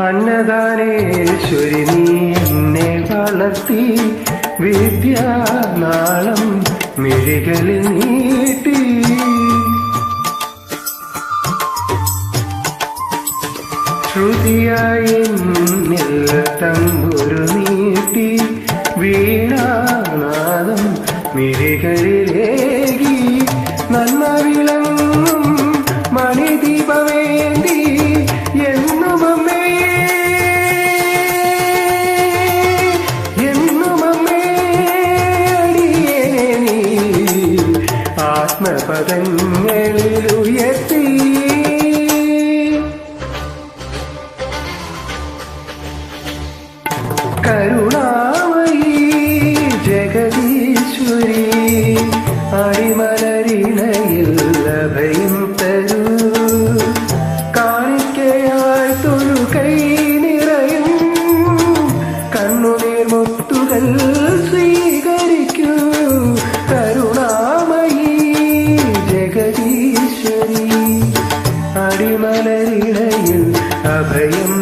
അന്നദാനേശ്വരി നീ എന്നെ വളർത്തി, വിദ്യാനാളം മിഴികളിൽ നീട്ടി. ശ്രുതിയായി എന്നിൽ തമ്പുരു നീട്ടി, വീണാനാദം മിഴികളിലേകി. നന്മ വിളങ്ങും മണിദീപവേണ്ടി എന്നുമമ്മേ, എന്നുമമ്മേ അടിയേ നീ ആത്മപദങ്ങളിൽ ഉയർത്തി. കരുണാമയീ ജഗദീശ്വരി, അടിമലരിണയിൽ അഭയം തരൂ. കാണിക്കയായി തൊഴുകൈ നിറയും കണ്ണുനീർ മുത്തുകൾ സ്വീകരിക്കൂ. കരുണാമയീ ജഗദീശ്വരി, അടിമലരിണയിൽ അഭയം